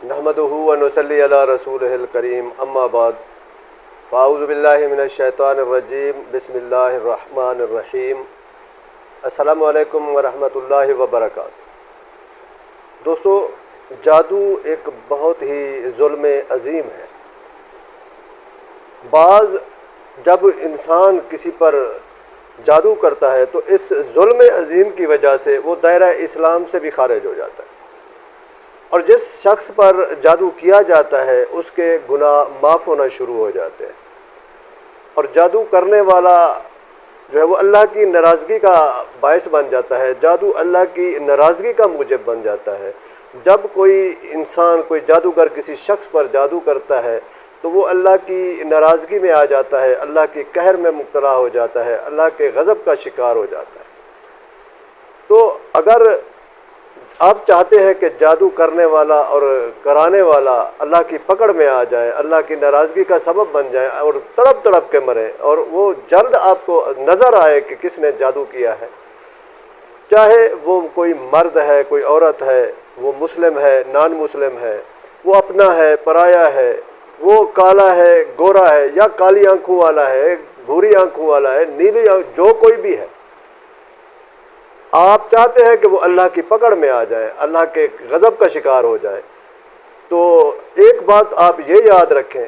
नहमदुहु व नुसल्ली अला रसूलिहिल करीम अम्मा बाद फ़ाऊज़ु बिल्लाहि मिनश शैतानिर रजीम बिस्मिल्लाहिर रहमानिर रहीम अस्सलामु अलैकुम व रहमतुल्लाहि व बरकातुहू। दोस्तों, जादू एक बहुत ही ज़ुल्म अज़ीम है। बाज़ जब इंसान किसी पर जादू करता है तो इस ज़ुल्म अज़ीम की वजह से वो दायरा इस्लाम से भी खारिज हो जाता है, और जिस शख्स पर जादू किया जाता है उसके गुनाह माफ़ होना शुरू हो जाते हैं, और जादू करने वाला जो है वो अल्लाह की नाराज़गी का बायस बन जाता है। जादू अल्लाह की नाराज़गी का मूजब बन जाता है। जब कोई इंसान, कोई जादूगर किसी शख्स पर जादू करता है तो वो अल्लाह की नाराज़गी में आ जाता है, अल्लाह के कहर में मुब्तला हो जाता है, अल्लाह के गज़ब का शिकार हो जाता है। तो अगर आप चाहते हैं कि जादू करने वाला और कराने वाला अल्लाह की पकड़ में आ जाए, अल्लाह की नाराज़गी का सबब बन जाए और तड़प तड़प के मरे, और वो जल्द आपको नज़र आए कि किसने जादू किया है, चाहे वो कोई मर्द है, कोई औरत है, वो मुस्लिम है, नॉन मुस्लिम है, वो अपना है, पराया है, वो काला है, गोरा है, या काली आंखों वाला है, भूरी आंखों वाला है, नीली जो कोई भी है, आप चाहते हैं कि वो अल्लाह की पकड़ में आ जाए, अल्लाह के गज़ब का शिकार हो जाए, तो एक बात आप ये याद रखें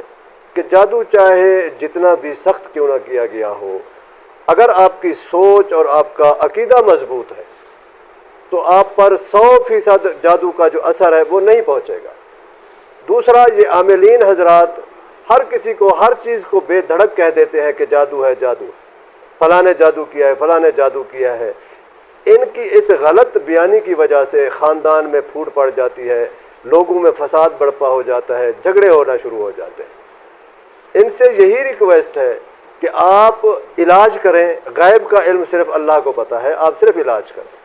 कि जादू चाहे जितना भी सख्त क्यों ना किया गया हो, अगर आपकी सोच और आपका अकीदा मजबूत है तो आप पर 100% जादू का जो असर है वो नहीं पहुंचेगा। दूसरा, ये आमिलीन हजरात हर किसी को हर चीज़ को बेधड़क कह देते हैं कि जादू है, जादू, फलां ने जादू किया है, फलां ने जादू किया है। इनकी इस गलत बयानी की वजह से ख़ानदान में फूट पड़ जाती है, लोगों में फसाद बर्पा हो जाता है, झगड़े होना शुरू हो जाते हैं। इनसे यही रिक्वेस्ट है कि आप इलाज करें। गायब का इल्म सिर्फ अल्लाह को पता है, आप सिर्फ इलाज करें।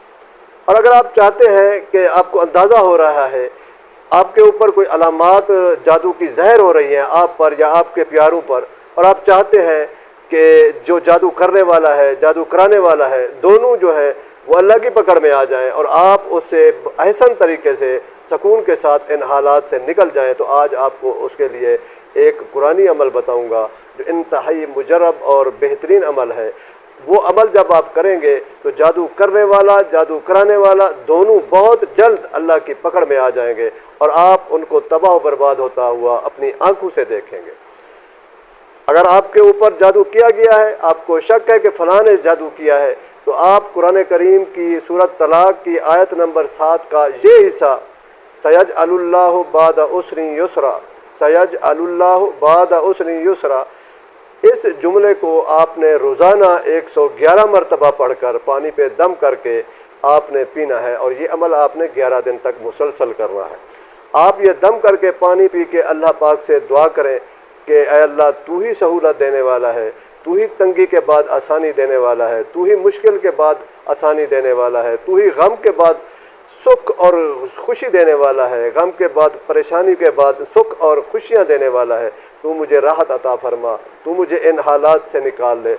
और अगर आप चाहते हैं कि आपको अंदाज़ा हो रहा है आपके ऊपर कोई अलामात जादू की ज़हर हो रही हैं आप पर या आपके प्यारों पर, और आप चाहते हैं कि जो जादू करने वाला है, जादू कराने वाला है, दोनों जो है वो अल्लाह की पकड़ में आ जाएं और आप उससे अहसन तरीके से सुकून के साथ इन हालात से निकल जाएं, तो आज आपको उसके लिए एक कुरानी अमल बताऊंगा जो इंतहाई मुजरब और बेहतरीन अमल है। वो अमल जब आप करेंगे तो जादू करने वाला, जादू कराने वाला दोनों बहुत जल्द अल्लाह की पकड़ में आ जाएंगे और आप उनको तबाह बर्बाद होता हुआ अपनी आंखों से देखेंगे। अगर आपके ऊपर जादू किया गया है, आपको शक है कि फलां ने जादू किया है, तो आप कुरान करीम की सूरत तलाक की आयत नंबर 7 का ये हिस्सा, सयजअलुल्लाहु बाद उसरि युसरा, सयजअलुल्लाहु बाद उसरि युसरा, इस जुमले को आपने रोज़ाना 111 मरतबा पढ़कर पानी पे दम करके आपने पीना है, और ये अमल आपने 11 दिन तक मुसलसल करना है। आप ये दम करके पानी पी के अल्लाह पाक से दुआ करें कि ऐ अल्लाह, तू ही सहूलत देने वाला है, तू ही तंगी के बाद आसानी देने वाला है, तू ही मुश्किल के बाद आसानी देने वाला है, तू ही गम के बाद सुख और खुशी देने वाला है, गम के बाद परेशानी के बाद सुख और खुशियाँ देने वाला है, तू मुझे राहत अता फरमा, तू मुझे इन हालात से निकाल ले।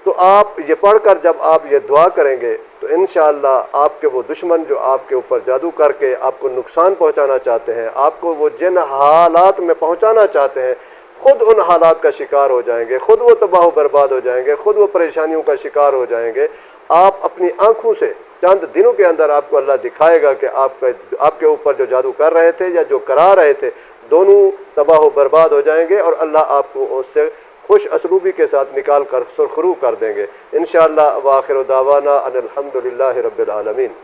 तो आप ये पढ़कर जब आप ये दुआ करेंगे तो इंशाअल्लाह आपके वो दुश्मन जो आपके ऊपर जादू करके आपको नुकसान पहुँचाना चाहते हैं, आपको वो जिन हालात में पहुँचाना चाहते हैं, खुद उन हालात का शिकार हो जाएंगे, खुद वो तबाह बर्बाद हो जाएंगे, खुद वो परेशानियों का शिकार हो जाएंगे। आप अपनी आंखों से चंद दिनों के अंदर आपको अल्लाह दिखाएगा कि आपके ऊपर जो जादू कर रहे थे या जो करा रहे थे, दोनों तबाह बर्बाद हो जाएंगे और अल्लाह आपको उससे खुश असलूबी के साथ निकाल कर सुरखरू कर देंगे इंशाअल्लाह। व आखिर दावाना अनिल हम्दुलिल्लाहि रब्बिल आलमीन।